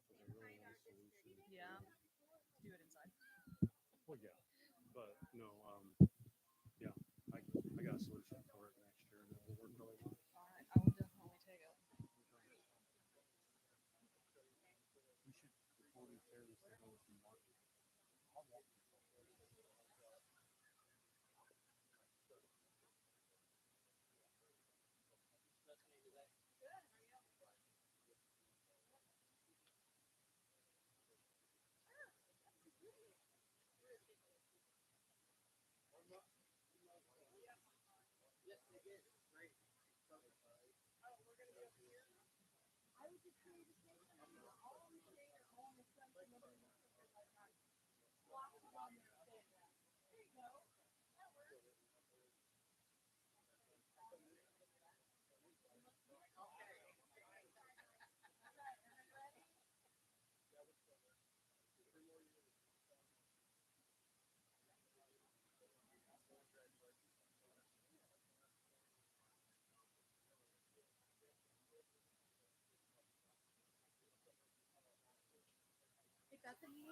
up with a really nice solution. Yeah. Do it inside. Well, yeah, but no, yeah, I got a solution for it next year, and it will work really well. All right. I will definitely take it. We should, before we tear this thing over from Mark, I'll walk you. Hey, Bethany.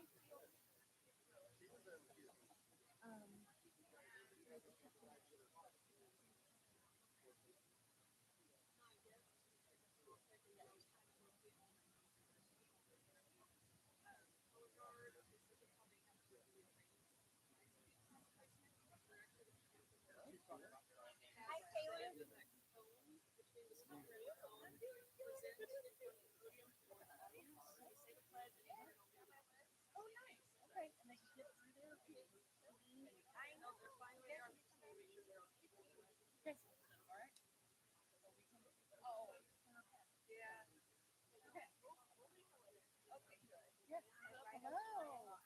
Hello.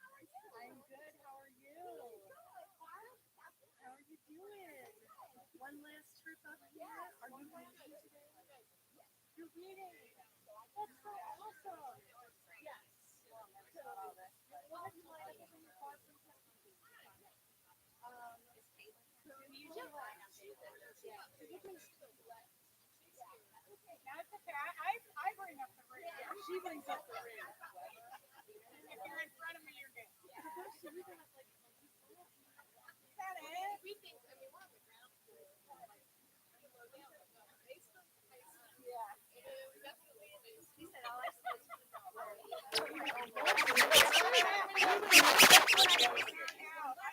I'm good. How are you? How are you doing? One last trip up here. Are you reading today? You're reading. That's so awesome. Yes. So, what have you lined up in your car from Kentucky? So we usually like, yeah. So you can that's okay. I bring up the rear. She brings up the rear. If you're in front of me, you're good. So we got like, is that it? We think, I mean, we're on the ground floor. Yeah. Definitely is. He said, all I said is, I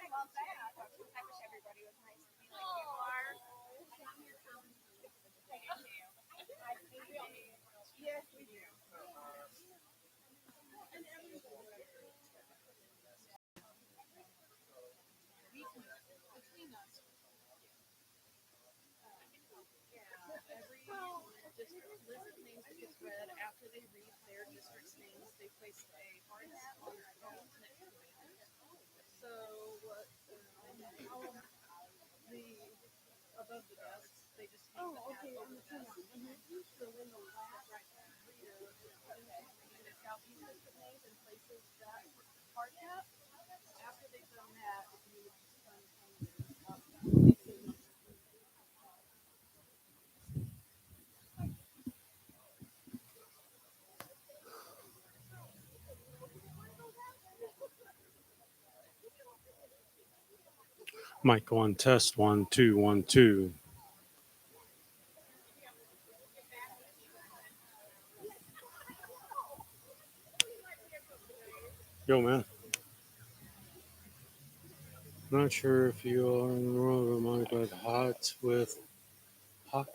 love that. I wish everybody was nice to me like you are. Yes, we do. And everyone. Between us. Yeah, every district list of names that gets read after they read their district's names, they place a hard hat on their phones next to it. So what the above the desks, they just hang the hat over the desk. So when the last reader in the southeast district names and places that hard hat, after they've done that, you would just kind of Mic one, test 1 2 1 2. Yo, man. Not sure if you are in the room or mic, but hot with hot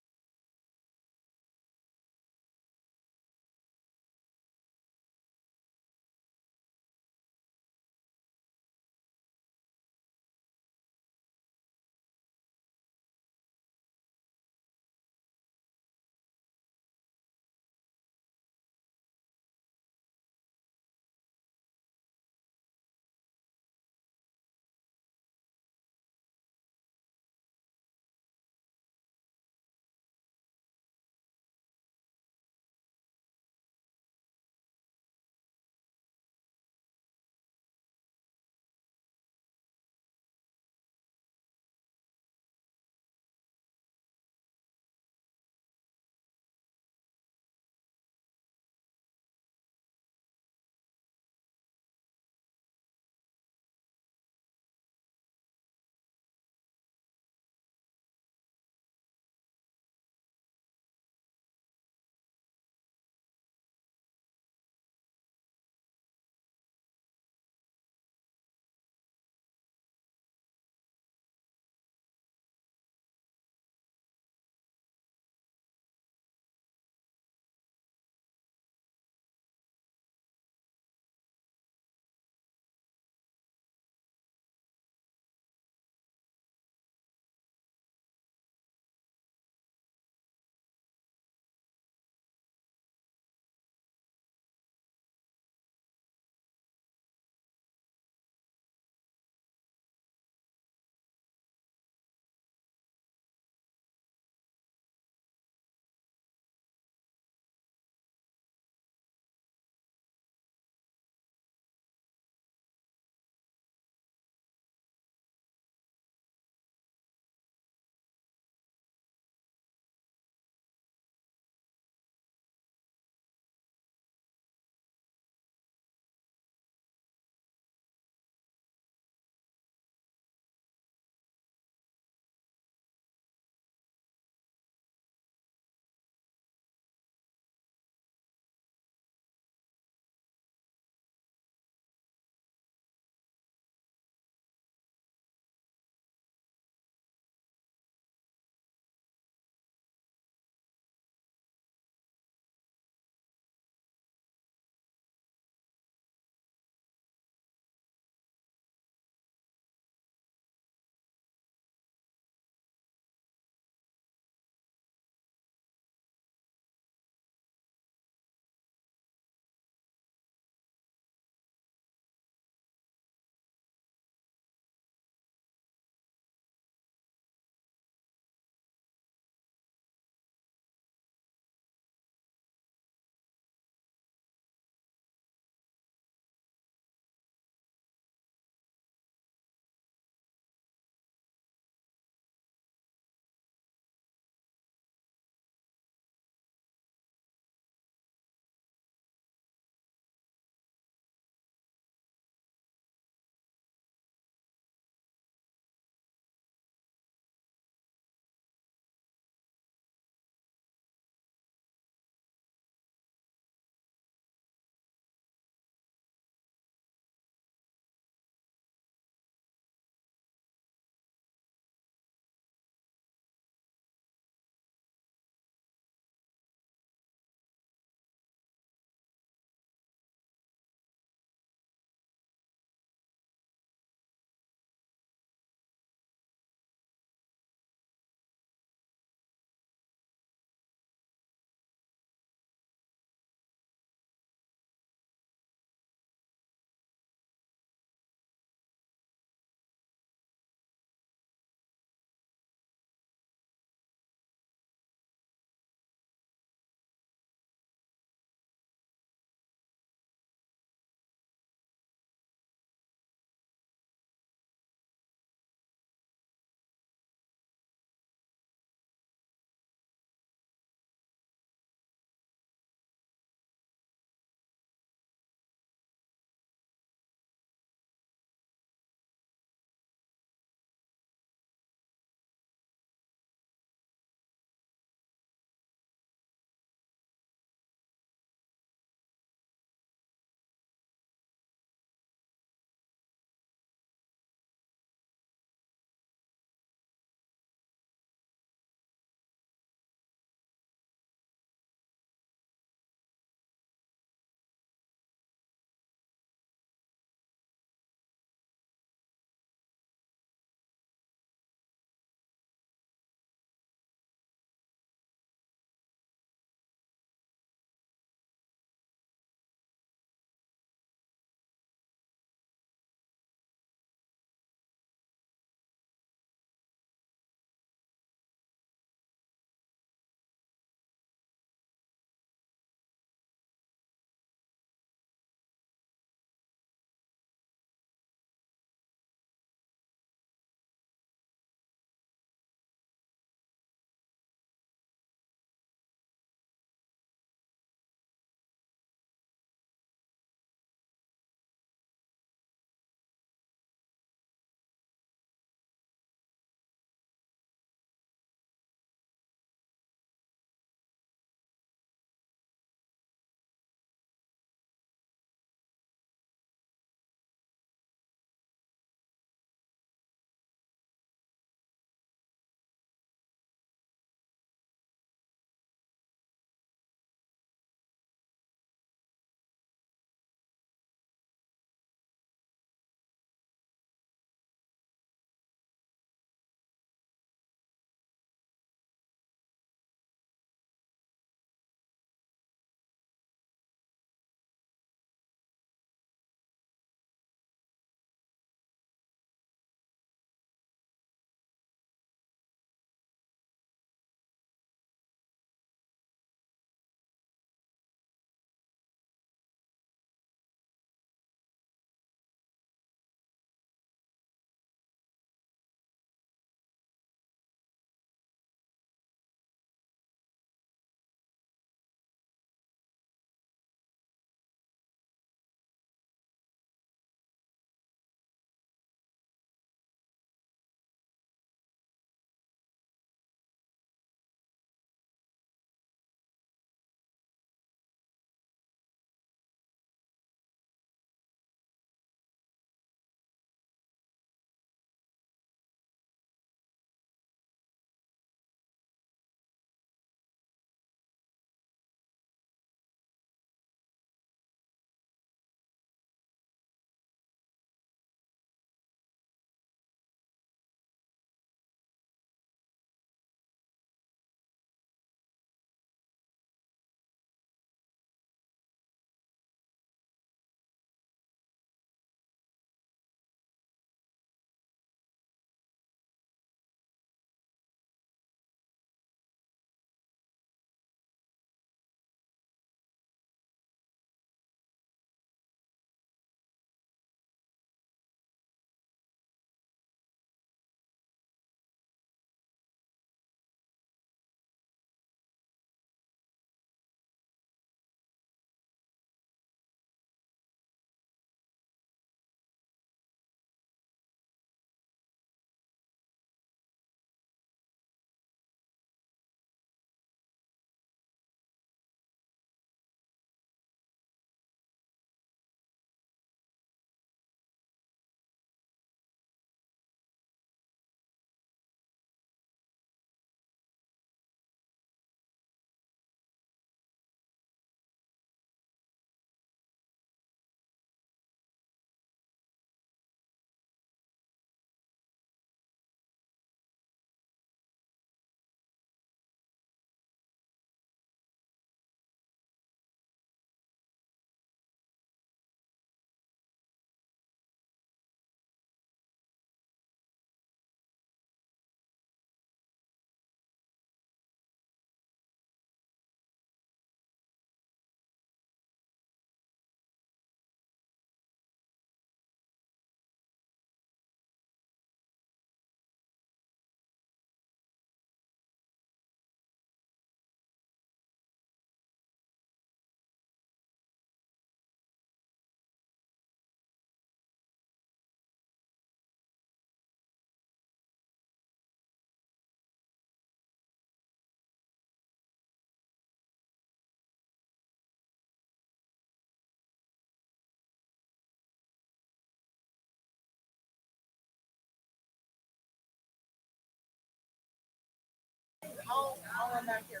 one back here,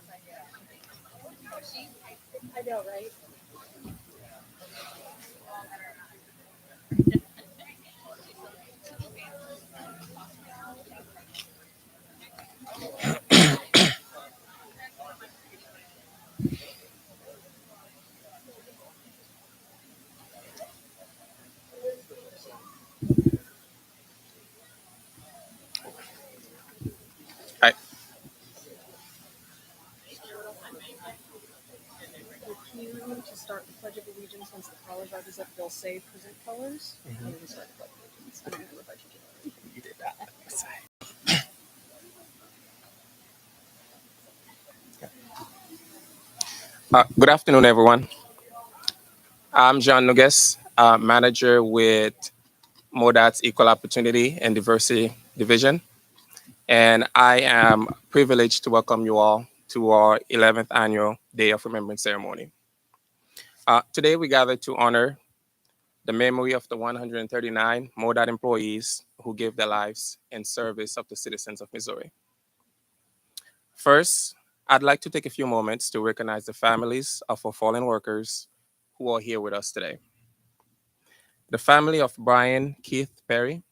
I know, right? Hi. The cue to start the Pledge of Allegiance once the caller rises up, they'll say present colors, and then we start the Pledge of Allegiance. I don't know if I should do that. You did that. Good afternoon, everyone. I'm John Nuges, manager with MoDOT's Equal Opportunity and Diversity Division, and I am privileged to welcome you all to our 11th annual Day of Remembrance ceremony. Today, we gather to honor the memory of the 139 MoDOT employees who gave their lives in service of the citizens of Missouri. First, I'd like to take a few moments to recognize the families of our fallen workers who are here with us today. The family of Brian Keith Perry,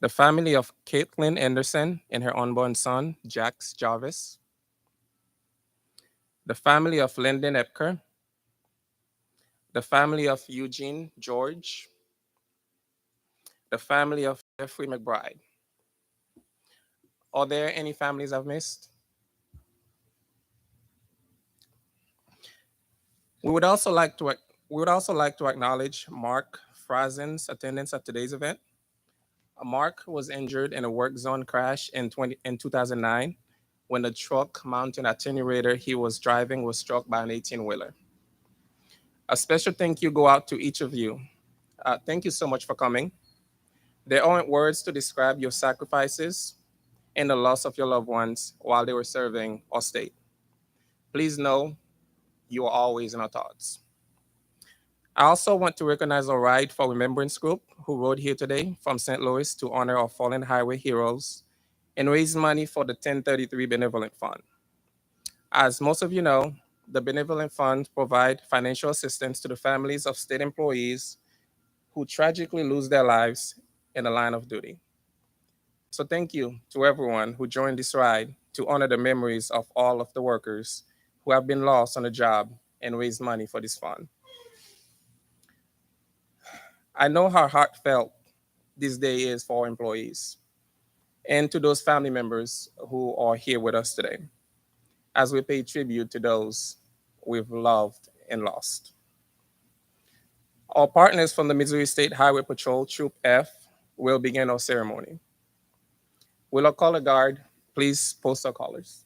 the family of Caitlin Anderson and her unborn son, Jax Jarvis, the family of Lyndon Epker, the family of Eugene George, the family of Jeffrey McBride. Are there any families I've missed? We would also like to acknowledge Mark Frazen's attendance at today's event. Mark was injured in a work zone crash in 2009 when the truck mounted attenuator he was driving was struck by an 18-wheeler. A special thank you go out to each of you. Thank you so much for coming. There aren't words to describe your sacrifices and the loss of your loved ones while they were serving our state. Please know you are always in our thoughts. I also want to recognize our Ride for Remembrance group who rode here today from St. Louis to honor our fallen highway heroes and raise money for the 1033 Benevolent Fund. As most of you know, the Benevolent Fund provide financial assistance to the families of state employees who tragically lose their lives in the line of duty. So thank you to everyone who joined this ride to honor the memories of all of the workers who have been lost on the job and raise money for this fund. I know how heartfelt this day is for our employees and to those family members who are here with us today as we pay tribute to those we've loved and lost. Our partners from the Missouri State Highway Patrol, Troop F, will begin our ceremony. Will our color guard please post our colors?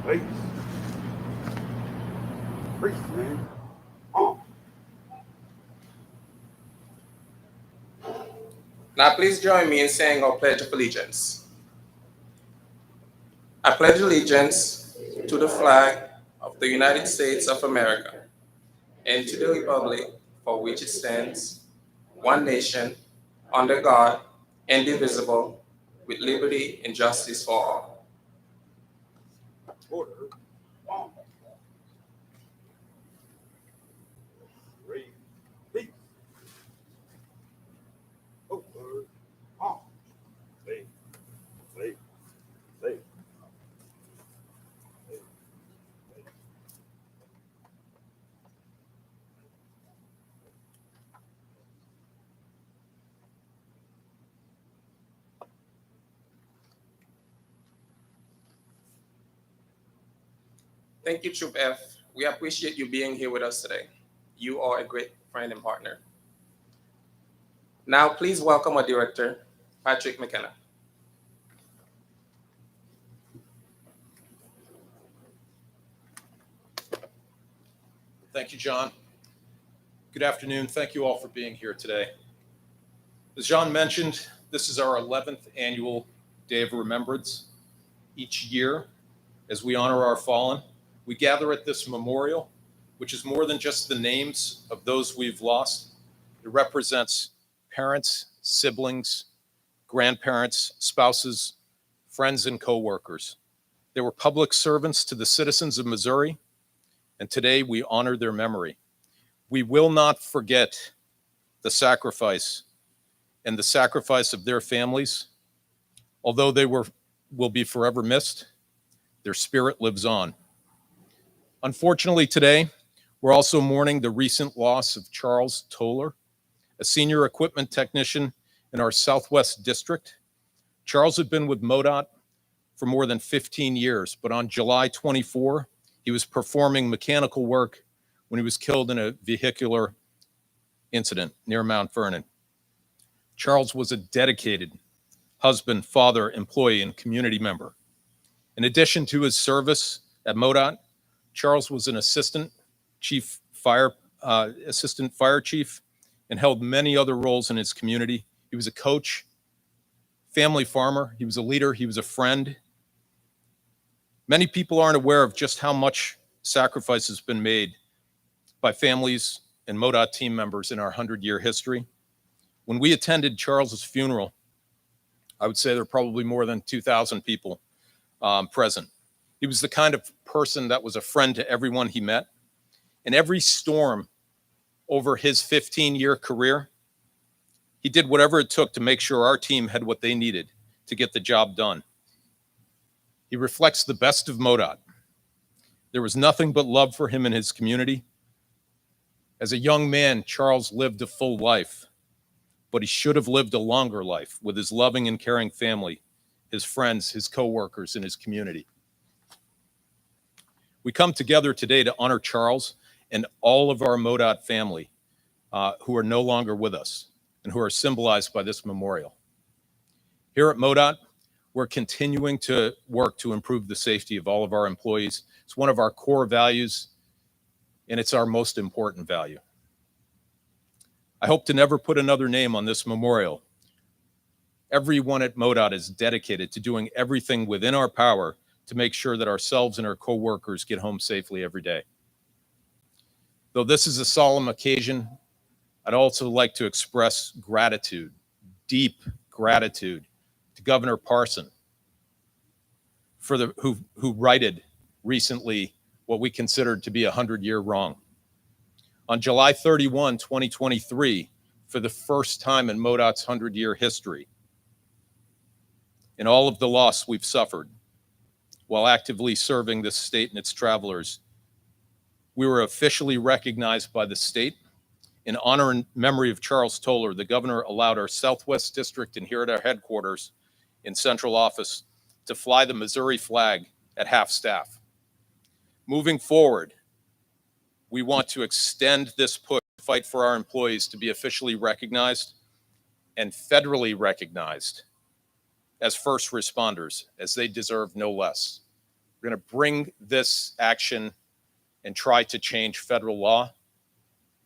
Wait. Breathe, man. Now please join me in saying our Pledge of Allegiance. I pledge allegiance to the flag of the United States of America and to the republic for which it stands, one nation, under God, indivisible, with liberty and justice for all. Order. Breathe. Peace. Over. On. Wait. Wait. Wait. Thank you, Troop F. We appreciate you being here with us today. You are a great friend and partner. Now, please welcome our director, Patrick McKenna. Thank you, John. Good afternoon. Thank you all for being here today. As John mentioned, this is our 11th annual Day of Remembrance. Each year, as we honor our fallen, we gather at this memorial, which is more than just the names of those we've lost. It represents parents, siblings, grandparents, spouses, friends, and coworkers. They were public servants to the citizens of Missouri, and today we honor their memory. We will not forget the sacrifice and the sacrifice of their families. Although they will be forever missed, their spirit lives on. Unfortunately, today, we're also mourning the recent loss of Charles Toller, a senior equipment technician in our Southwest District. Charles had been with MoDOT for more than 15 years, but on July 24, he was performing mechanical work when he was killed in a vehicular incident near Mount Vernon. Charles was a dedicated husband, father, employee, and community member. In addition to his service at MoDOT, Charles was an assistant fire chief and held many other roles in his community. He was a coach, family farmer. He was a leader. He was a friend. Many people aren't aware of just how much sacrifice has been made by families and MoDOT team members in our 100-year history. When we attended Charles's funeral, I would say there were probably more than 2,000 people present. He was the kind of person that was a friend to everyone he met. In every storm over his 15-year career, he did whatever it took to make sure our team had what they needed to get the job done. He reflects the best of MoDOT. There was nothing but love for him and his community. As a young man, Charles lived a full life, but he should have lived a longer life with his loving and caring family, his friends, his coworkers, and his community. We come together today to honor Charles and all of our MoDOT family who are no longer with us and who are symbolized by this memorial. Here at MoDOT, we're continuing to work to improve the safety of all of our employees. It's one of our core values, and it's our most important value. I hope to never put another name on this memorial. Everyone at MoDOT is dedicated to doing everything within our power to make sure that ourselves and our coworkers get home safely every day. Though this is a solemn occasion, I'd also like to express gratitude, deep gratitude, to Governor Parson who righted recently what we considered to be a 100-year wrong. On July 31, 2023, for the first time in MoDOT's 100-year history, in all of the loss we've suffered while actively serving this state and its travelers, we were officially recognized by the state. In honor and memory of Charles Toller, the governor allowed our Southwest District and here at our headquarters in central office to fly the Missouri flag at half staff. Moving forward, we want to extend this push to fight for our employees to be officially recognized and federally recognized as first responders, as they deserve no less. We're going to bring this action and try to change federal law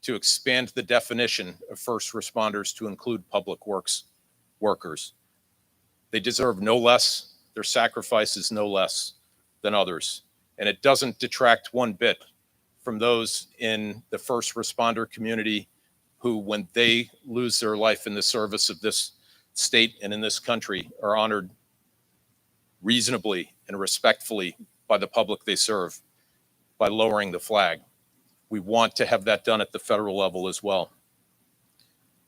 to expand the definition of first responders to include public works workers. They deserve no less. Their sacrifice is no less than others. And it doesn't detract one bit from those in the first responder community who, when they lose their life in the service of this state and in this country, are honored reasonably and respectfully by the public they serve by lowering the flag. We want to have that done at the federal level as well.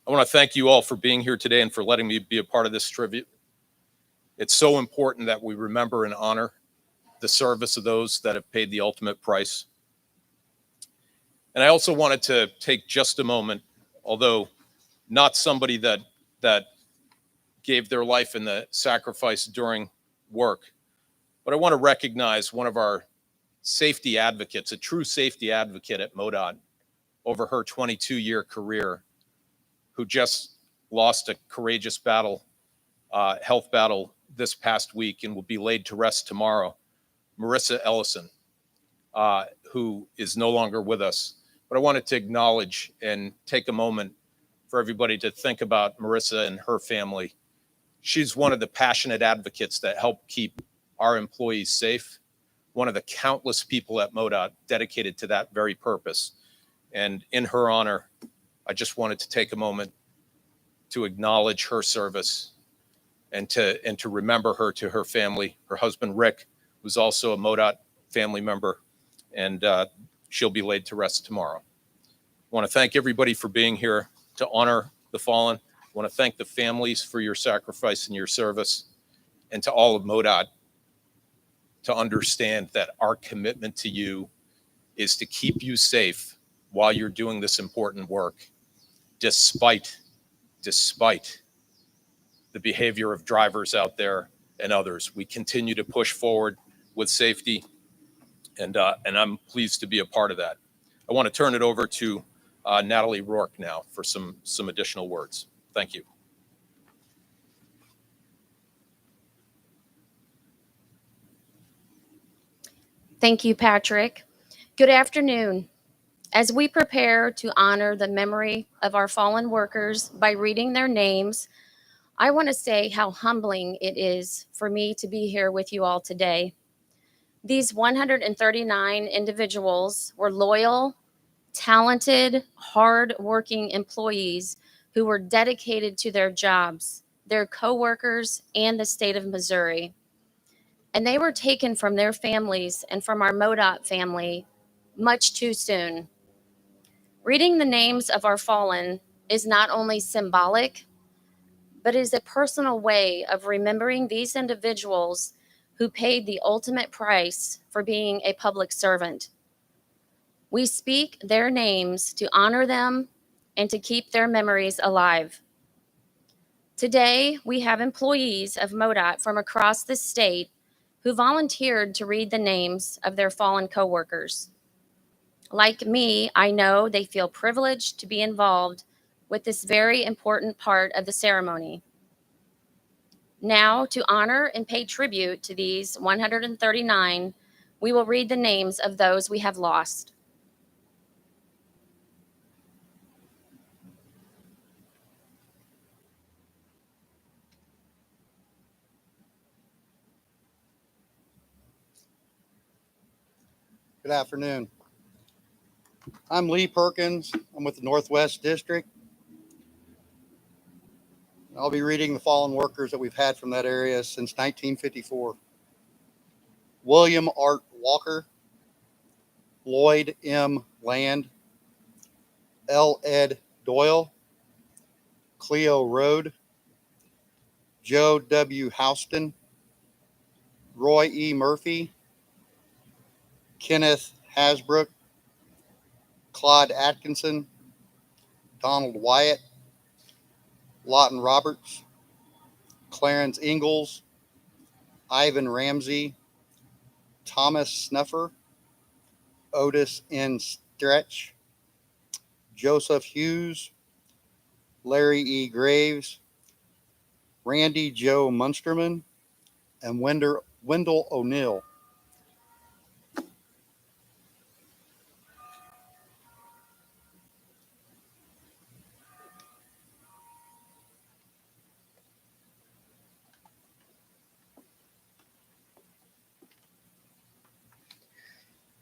I want to thank you all for being here today and for letting me be a part of this tribute. It's so important that we remember and honor the service of those that have paid the ultimate price. And I also wanted to take just a moment, although not somebody that gave their life in the sacrifice during work, but I want to recognize one of our safety advocates, a true safety advocate at MoDOT over her 22-year career, who just lost a courageous battle, health battle this past week and will be laid to rest tomorrow. Marissa Ellison, who is no longer with us. but I wanted to acknowledge and take a moment for everybody to think about Marissa and her family. She's one of the passionate advocates that help keep our employees safe, one of the countless people at MoDOT dedicated to that very purpose. And in her honor, I just wanted to take a moment to acknowledge her service and to remember her to her family. Her husband, Rick, was also a MoDOT family member, and she'll be laid to rest tomorrow. I want to thank everybody for being here to honor the fallen. I want to thank the families for your sacrifice and your service, and to all of MoDOT to understand that our commitment to you is to keep you safe while you're doing this important work, despite the behavior of drivers out there and others. We continue to push forward with safety, and I'm pleased to be a part of that. I want to turn it over to Natalie Rourke now for some additional words. Thank you. Thank you, Patrick. Good afternoon. As we prepare to honor the memory of our fallen workers by reading their names, I want to say how humbling it is for me to be here with you all today. These 139 individuals were loyal, talented, hard-working employees who were dedicated to their jobs, their coworkers, and the state of Missouri. And they were taken from their families and from our MoDOT family much too soon. Reading the names of our fallen is not only symbolic, but is a personal way of remembering these individuals who paid the ultimate price for being a public servant. We speak their names to honor them and to keep their memories alive. Today, we have employees of MoDOT from across the state who volunteered to read the names of their fallen coworkers. Like me, I know they feel privileged to be involved with this very important part of the ceremony. Now, to honor and pay tribute to these 139, we will read the names of those we have lost. Good afternoon. I'm Lee Perkins. I'm with the Northwest District. I'll be reading the fallen workers that we've had from that area since 1954. William Art Walker, Lloyd M. Land, L. Ed Doyle, Cleo Rode, Joe W. Houston, Roy E. Murphy, Kenneth Hasbrook, Claude Atkinson, Donald Wyatt, Lawton Roberts, Clarence Ingalls, Ivan Ramsey, Thomas Snuffer, Otis N. Stretch, Joseph Hughes, Larry E. Graves, Randy Joe Munsterman, and Wendell O'Neill.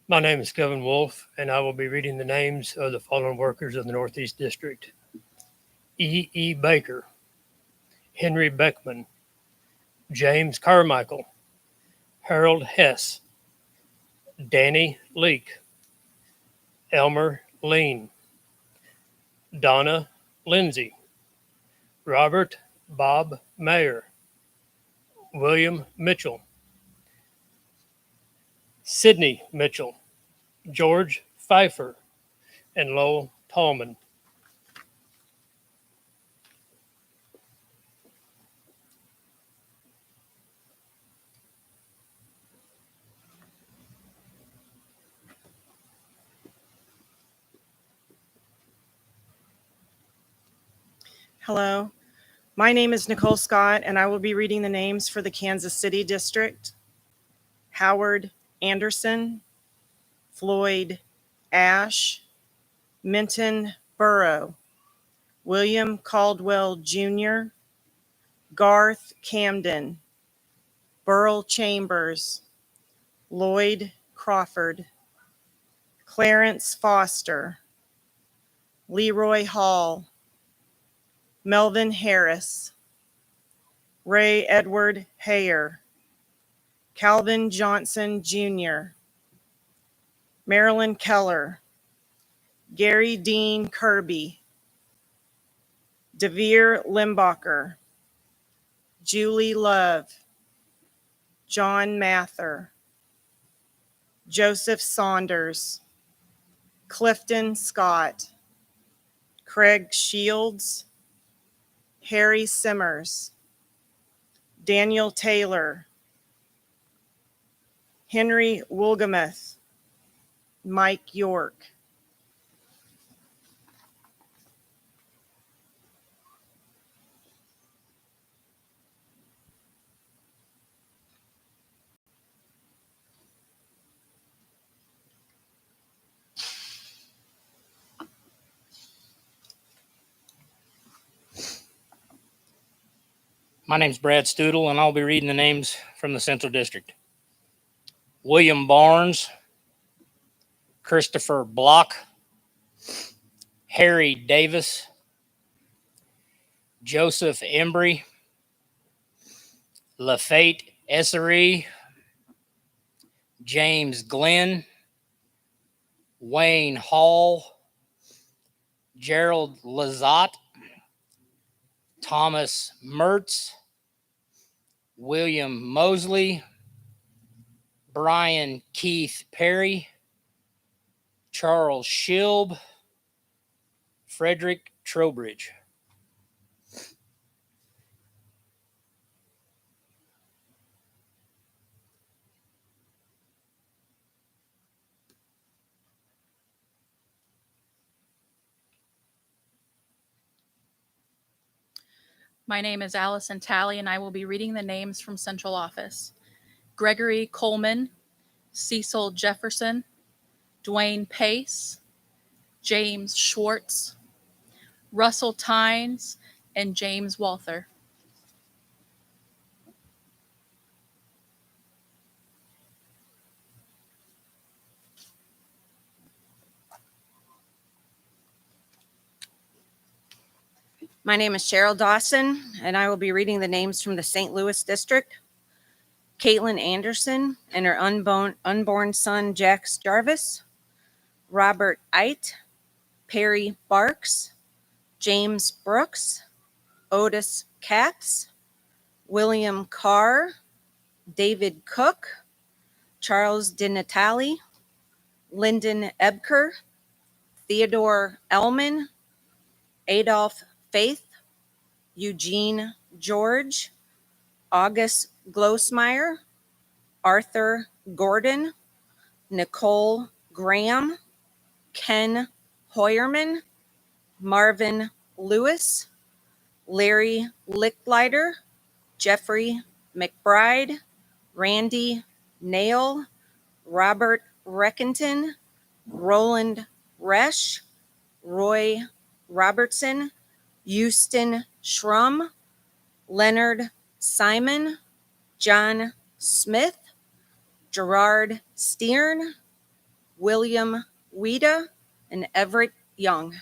My name is Kevin Wolf, and I will be reading the names of the fallen workers of the Northeast District. E. E. Baker, Henry Beckman, James Carmichael, Harold Hess, Danny Leake, Elmer Lean, Donna Lindsay, Robert Bob Mayer, William Mitchell, Sidney Mitchell, George Pfeiffer, and Lowell Tallman. Hello, my name is Nicole Scott, and I will be reading the names for the Kansas City District. Howard Anderson, Floyd Ash, Minton Burrow, William Caldwell Jr., Garth Camden, Burl Chambers, Lloyd Crawford, Clarence Foster, Leroy Hall, Melvin Harris, Ray Edward Hayer, Calvin Johnson Jr., Marilyn Keller, Gary Dean Kirby, Devere Limbacher, Julie Love, John Mather, Joseph Saunders, Clifton Scott, Craig Shields, Harry Simmers, Daniel Taylor, Henry Wolgamuth, Mike York. My name's Brad Stoodle, and I'll be reading the names from the Central District. William Barnes, Christopher Block, Harry Davis, Joseph Embry, Lafayette Essery, James Glenn, Wayne Hall, Gerald Lazat, Thomas Mertz, William Mosley, Brian Keith Perry, Charles Shilb, Frederick Trowbridge. My name is Allison Talley, and I will be reading the names from Central Office. Gregory Coleman, Cecil Jefferson, Dwayne Pace, James Schwartz, Russell Tynes, and James Walther. My name is Cheryl Dawson, and I will be reading the names from the St. Louis District. Caitlin Anderson and her unborn son, Jax Jarvis. Robert Eit, Perry Barks, James Brooks, Otis Katz, William Carr, David Cook, Charles DiNatale, Lyndon Ebker, Theodore Ellman, Adolph Faith, Eugene George, August Glosmeyer, Arthur Gordon, Nicole Graham, Ken Hoyerman, Marvin Lewis, Larry Licklider, Jeffrey McBride, Randy Nail, Robert Reckenton, Roland Resch, Roy Robertson, Houston Schrum, Leonard Simon, John Smith, Gerard Steern, William Weeda, and Everett Young.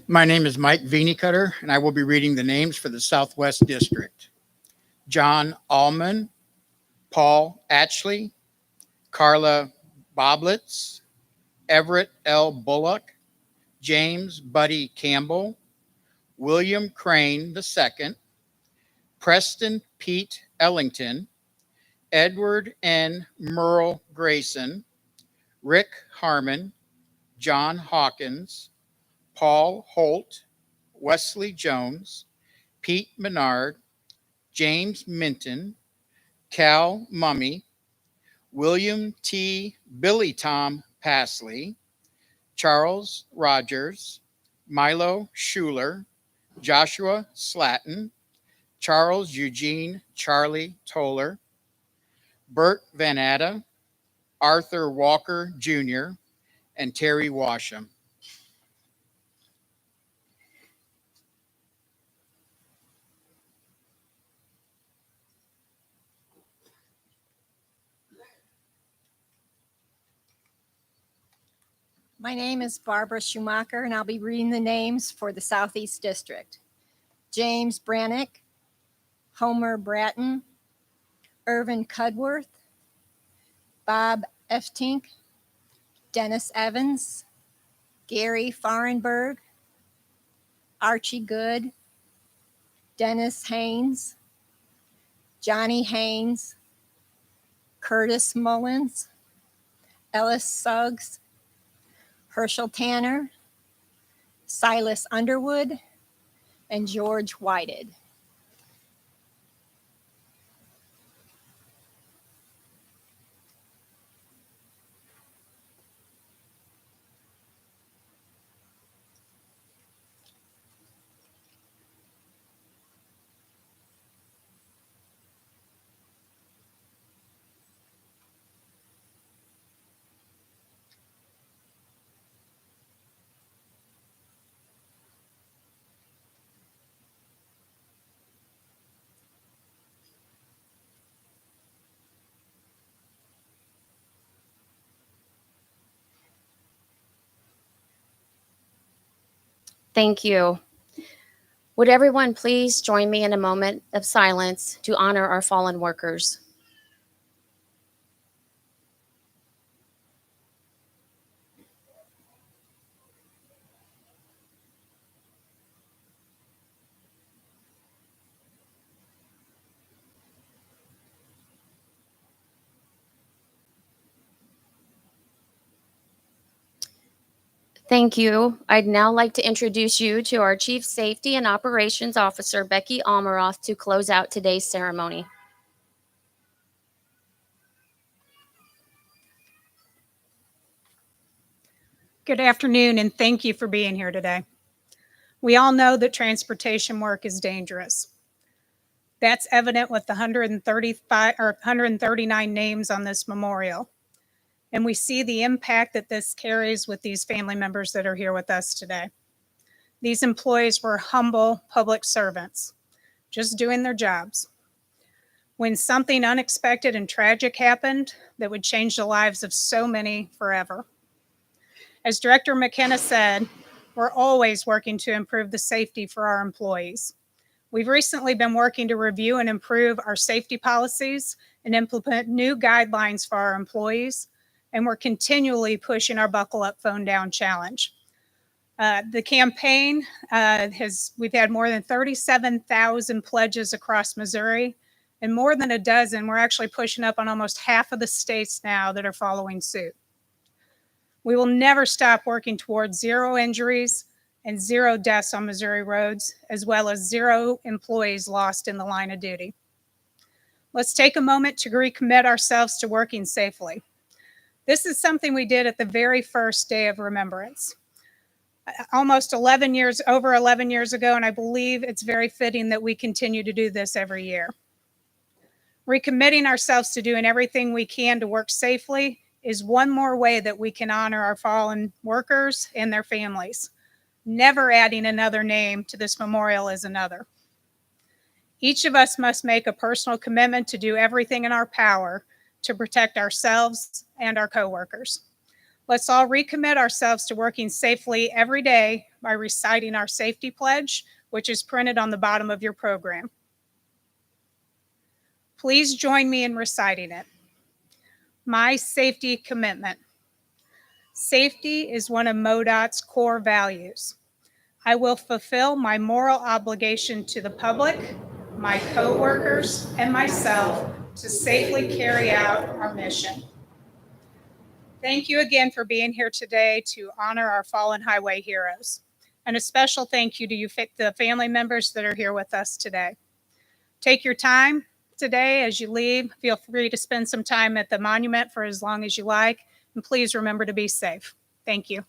My name is Mike Vieniecutter, and I will be reading the names for the Southwest District. John Allman, Paul Atchley, Carla Boblitz, Everett L. Bullock, James Buddy Campbell, William Crane II, Preston Pete Ellington, Edward N. Merle Grayson, Rick Harmon, John Hawkins, Paul Holt, Wesley Jones, Pete Menard, James Minton, Cal Mummy, William T. Billy Tom Pasley, Charles Rogers, Milo Schuler, Joshua Slatton, Charles Eugene Charlie Toller, Bert Van Atta, Arthur Walker Jr., and Terry Washam. My name is Barbara Schumacher, and I'll be reading the names for the Southeast District. James Brannick, Homer Bratton, Irvin Cudworth, Bob Eftink, Dennis Evans, Gary Farenberg, Archie Good, Dennis Haynes, Johnny Haynes, Curtis Mullins, Ellis Suggs, Herschel Tanner, Silas Underwood, and George Whited. Thank you. Would everyone please join me in a moment of silence to honor our fallen workers? Thank you. I'd now like to introduce you to our Chief Safety and Operations Officer, Becky Almaroth, to close out today's ceremony. Good afternoon, and thank you for being here today. We all know that transportation work is dangerous. That's evident with the 139 names on this memorial. And we see the impact that this carries with these family members that are here with us today. These employees were humble public servants, just doing their jobs. When something unexpected and tragic happened that would change the lives of so many forever. As Director McKenna said, we're always working to improve the safety for our employees. We've recently been working to review and improve our safety policies and implement new guidelines for our employees, and we're continually pushing our Buckle Up, Phone Down challenge. The campaign we've had more than 37,000 pledges across Missouri, and more than a dozen. We're actually pushing up on almost half of the states now that are following suit. We will never stop working towards 0 injuries and 0 deaths on Missouri roads, as well as 0 employees lost in the line of duty. Let's take a moment to recommit ourselves to working safely. This is something we did at the very first day of Remembrance, almost over 11 years ago, and I believe it's very fitting that we continue to do this every year. Recommitting ourselves to doing everything we can to work safely is one more way that we can honor our fallen workers and their families. Never adding another name to this memorial is another. Each of us must make a personal commitment to do everything in our power to protect ourselves and our coworkers. Let's all recommit ourselves to working safely every day by reciting our safety pledge, which is printed on the bottom of your program. Please join me in reciting it. My safety commitment. Safety is one of MoDOT's core values. I will fulfill my moral obligation to the public, my coworkers, and myself to safely carry out our mission. Thank you again for being here today to honor our fallen highway heroes. And a special thank you to the family members that are here with us today. Take your time today as you leave. Feel free to spend some time at the monument for as long as you like. And please remember to be safe. Thank you.